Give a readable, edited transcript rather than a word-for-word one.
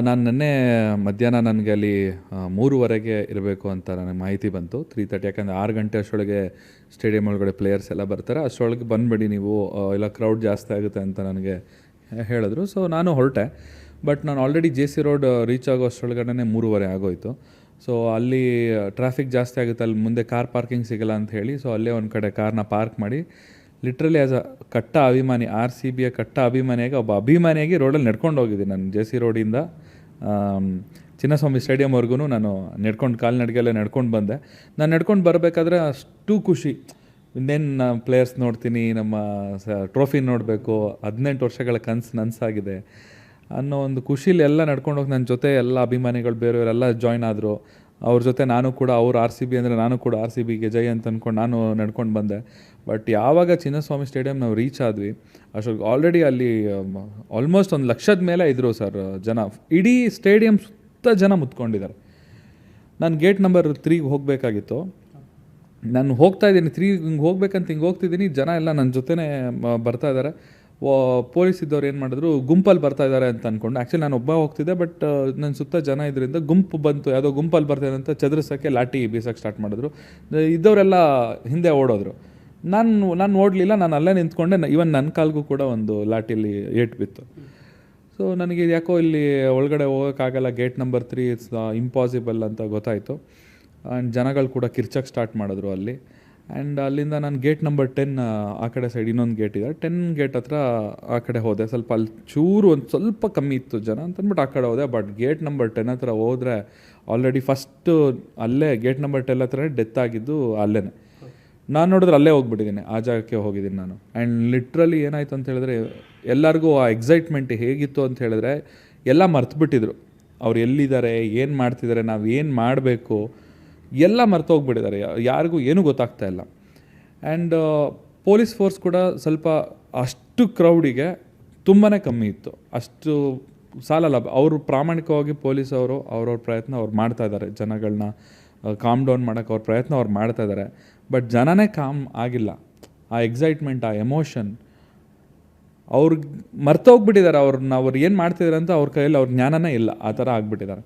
ನಾನು ನೆನ್ನೆ ಮಧ್ಯಾಹ್ನ ನನಗೆ ಅಲ್ಲಿ 3:30ಗೆ ಇರಬೇಕು ಅಂತ ನನಗೆ ಮಾಹಿತಿ ಬಂತು. 3:30 ಯಾಕಂದರೆ 6 ಗಂಟೆ ಅಷ್ಟರೊಳಗೆ ಸ್ಟೇಡಿಯಂ ಒಳಗಡೆ ಪ್ಲೇಯರ್ಸ್ ಎಲ್ಲ ಬರ್ತಾರೆ. ಅಷ್ಟರೊಳಗೆ ಬಂದುಬಿಡಿ ನೀವು, ಇಲ್ಲ ಕ್ರೌಡ್ ಜಾಸ್ತಿ ಆಗುತ್ತೆ ಅಂತ ನನಗೆ ಹೇಳಿದ್ರು. ಸೊ ನಾನು ಹೊರಟೆ. ಬಟ್ ನಾನು already J C road reach ಆಗೋ ಅಷ್ಟರೊಳಗಡೆ 3:30 ಆಗೋಯಿತು. ಸೊ ಅಲ್ಲಿ ಟ್ರಾಫಿಕ್ ಜಾಸ್ತಿ ಆಗುತ್ತೆ, ಅಲ್ಲಿ ಮುಂದೆ ಕಾರ್ ಪಾರ್ಕಿಂಗ್ ಸಿಗೋಲ್ಲ ಅಂತ ಹೇಳಿ, ಸೊ ಅಲ್ಲೇ ಒಂದು ಕಡೆ ಕಾರ್ನ ಪಾರ್ಕ್ ಮಾಡಿ ಲಿಟ್ರಲಿ ಆ್ಯಸ್ ಅ ಕಟ್ಟ ಅಭಿಮಾನಿ, ಆರ್ ಸಿ ಬಿಯ ಕಟ್ಟ ಅಭಿಮಾನಿಯಾಗಿ, ಒಬ್ಬ ಅಭಿಮಾನಿಯಾಗಿ ರೋಡಲ್ಲಿ ನಡ್ಕೊಂಡು ಹೋಗಿದ್ದೀನಿ. ನಾನು ಜೆ ಸಿ ರೋಡಿಂದ ಚಿನ್ನಸ್ವಾಮಿ ಸ್ಟೇಡಿಯಂವರೆಗೂ ನಾನು ಕಾಲ್ನಡಿಗೆಯಲ್ಲೇ ನಡ್ಕೊಂಡು ಬಂದೆ. ನಾನು ನಡ್ಕೊಂಡು ಬರಬೇಕಾದ್ರೆ ಅಷ್ಟು ಖುಷಿ. ಇನ್ನೇನು ಪ್ಲೇಯರ್ಸ್ ನೋಡ್ತೀನಿ, ನಮ್ಮ ಟ್ರೋಫಿ ನೋಡಬೇಕು, 18 ವರ್ಷಗಳ ಕನಸು ನನಸಾಗಿದೆ ಅನ್ನೋ ಒಂದು ಖುಷಿಲಿ ಎಲ್ಲ ನಡ್ಕೊಂಡು ಹೋಗಿ ನನ್ನ ಜೊತೆ ಎಲ್ಲ ಅಭಿಮಾನಿಗಳು ಬೇರೆಯವರೆಲ್ಲ ಜಾಯ್ನ್ ಆದರು. ಅವ್ರ ಜೊತೆ ನಾನು ಕೂಡ, ಅವ್ರು ಆರ್ ಸಿ ಬಿ ಅಂದರೆ ನಾನು ಕೂಡ ಆರ್ ಸಿ ಬಿಗೆ ಜೈ ಅಂತ ಅಂದ್ಕೊಂಡು ನಾನು ನಡ್ಕೊಂಡು ಬಂದೆ. ಬಟ್ ಯಾವಾಗ ಚಿನ್ನಸ್ವಾಮಿ ಸ್ಟೇಡಿಯಂ ನಾವು ರೀಚ್ ಆದ್ವಿ, ಅಷ್ಟೊಂದು ಆಲ್ರೆಡಿ ಅಲ್ಲಿ ಆಲ್ಮೋಸ್ಟ್ 1,00,000 ಮೇಲೆ ಇದ್ದರು ಸರ್ ಜನ. ಇಡೀ ಸ್ಟೇಡಿಯಂ ಸುತ್ತ ಜನ ಮುತ್ಕೊಂಡಿದ್ದಾರೆ. ನಾನು ಗೇಟ್ ನಂಬರ್ 3ಗೆ ಹೋಗಬೇಕಾಗಿತ್ತು. ನಾನು ಹೋಗ್ತಾ ಇದ್ದೀನಿ, 3 ಹಿಂಗೆ ಹೋಗ್ಬೇಕಂತ ಹಿಂಗೆ ಹೋಗ್ತಿದ್ದೀನಿ, ಜನ ಎಲ್ಲ ನನ್ನ ಜೊತೆನೇ ಬರ್ತಾ ಇದ್ದಾರೆ. ಪೊಲೀಸ್ ಇದ್ದವ್ರು ಏನು ಮಾಡಿದ್ರು, ಗುಂಪಲ್ಲಿ ಬರ್ತಾ ಇದ್ದಾರೆ ಅಂತ ಅಂದ್ಕೊಂಡು, ಆ್ಯಕ್ಚುಲಿ ನಾನು ಒಬ್ಬ ಹೋಗ್ತಿದ್ದೆ, ಬಟ್ ನನ್ನ ಸುತ್ತ ಜನ ಇದರಿಂದ ಗುಂಪು ಬಂತು, ಯಾವುದೋ ಗುಂಪಲ್ಲಿ ಬರ್ತಾಯಿದೆ ಅಂತ ಚದುರಿಸೋಕ್ಕೆ ಲಾಠಿ ಬೀಸೋಕ್ಕೆ ಸ್ಟಾರ್ಟ್ ಮಾಡಿದ್ರು. ಇದ್ದವರೆಲ್ಲ ಹಿಂದೆ ಓಡೋದ್ರು. ನಾನು ಓಡಲಿಲ್ಲ, ನಾನು ಅಲ್ಲೇ ನಿಂತ್ಕೊಂಡೆ. ಈವನ್ ನನ್ನ ಕಾಲ್ಗೂ ಕೂಡ ಒಂದು ಲಾಠಿಲಿ ಏಟು ಬಿತ್ತು. ಸೊ ನನಗೆ ಯಾಕೋ ಇಲ್ಲಿ ಒಳಗಡೆ ಹೋಗೋಕ್ಕಾಗಲ್ಲ, ಗೇಟ್ ನಂಬರ್ 3 ಇಟ್ಸ್ ಇಂಪಾಸಿಬಲ್ ಅಂತ ಗೊತ್ತಾಯಿತು. ಆ್ಯಂಡ್ ಜನಗಳು ಕೂಡ ಕಿರ್ಚಕ್ಕೆ ಸ್ಟಾರ್ಟ್ ಮಾಡಿದ್ರು ಅಲ್ಲಿ. ಆ್ಯಂಡ್ ಅಲ್ಲಿಂದ ನಾನು ಗೇಟ್ ನಂಬರ್ 10 ಆ ಕಡೆ ಸೈಡ್ ಇನ್ನೊಂದು ಗೇಟ್ ಇದೆ, 10 ಗೇಟ್ ಹತ್ರ ಆ ಕಡೆ ಹೋದೆ. ಸ್ವಲ್ಪ ಅಲ್ಲಿ ಚೂರು ಒಂದು ಸ್ವಲ್ಪ ಕಮ್ಮಿ ಇತ್ತು ಜನ ಅಂತಂದ್ಬಿಟ್ಟು ಆ ಕಡೆ ಹೋದೆ. ಬಟ್ ಗೇಟ್ ನಂಬರ್ 10 ಹತ್ರ ಹೋದರೆ ಆಲ್ರೆಡಿ ಫಸ್ಟು ಅಲ್ಲೇ ಗೇಟ್ ನಂಬರ್ 10 ಹತ್ರ ಡೆತ್ ಆಗಿದ್ದು ಅಲ್ಲೇ. ನಾನು ನೋಡಿದ್ರೆ ಅಲ್ಲೇ ಹೋಗ್ಬಿಟ್ಟಿದ್ದೀನಿ, ಆ ಜಾಗಕ್ಕೆ ಹೋಗಿದ್ದೀನಿ ನಾನು. ಆ್ಯಂಡ್ ಲಿಟ್ರಲಿ ಏನಾಯಿತು ಅಂತ ಹೇಳಿದ್ರೆ, ಎಲ್ಲರಿಗೂ ಆ ಎಕ್ಸೈಟ್ಮೆಂಟ್ ಹೇಗಿತ್ತು ಅಂತ ಹೇಳಿದ್ರೆ, ಎಲ್ಲ ಮರ್ತುಬಿಟ್ಟಿದ್ರು. ಅವ್ರು ಎಲ್ಲಿದ್ದಾರೆ, ಏನು ಮಾಡ್ತಿದ್ದಾರೆ, ನಾವು ಏನು ಮಾಡಬೇಕು, ಎಲ್ಲ ಮರ್ತೋಗ್ಬಿಟ್ಟಿದ್ದಾರೆ. ಯಾರಿಗೂ ಏನೂ ಗೊತ್ತಾಗ್ತಾ ಇಲ್ಲ. ಆ್ಯಂಡ್ ಪೊಲೀಸ್ ಫೋರ್ಸ್ ಕೂಡ ಸ್ವಲ್ಪ ಅಷ್ಟು ಕ್ರೌಡಿಗೆ ತುಂಬಾ ಕಮ್ಮಿ ಇತ್ತು. ಅಷ್ಟು ಸಾಲಲ್ಲ. ಅವರು ಪ್ರಾಮಾಣಿಕವಾಗಿ ಪೊಲೀಸವರು ಅವ್ರವ್ರ ಪ್ರಯತ್ನ ಅವ್ರು ಮಾಡ್ತಾಯಿದ್ದಾರೆ, ಜನಗಳನ್ನ ಕಾಮ್ ಡೌನ್ ಮಾಡೋಕ್ಕೆ ಅವ್ರ ಪ್ರಯತ್ನ ಅವ್ರು ಮಾಡ್ತಾಯಿದ್ದಾರೆ. ಬಟ್ ಜನನೇ ಕಾಮ್ ಆಗಿಲ್ಲ. ಆ ಎಕ್ಸೈಟ್ಮೆಂಟ್, ಆ ಎಮೋಷನ್ ಅವ್ರಿಗೆ ಮರ್ತೋಗ್ಬಿಟ್ಟಿದ್ದಾರೆ. ಅವ್ರು ಏನು ಮಾಡ್ತಿದ್ದಾರೆ ಅಂತ ಅವ್ರ ಕೈಯಲ್ಲಿ ಅವ್ರ ಜ್ಞಾನನೇ ಇಲ್ಲ, ಆ ಥರ ಆಗಿಬಿಟ್ಟಿದ್ದಾರೆ.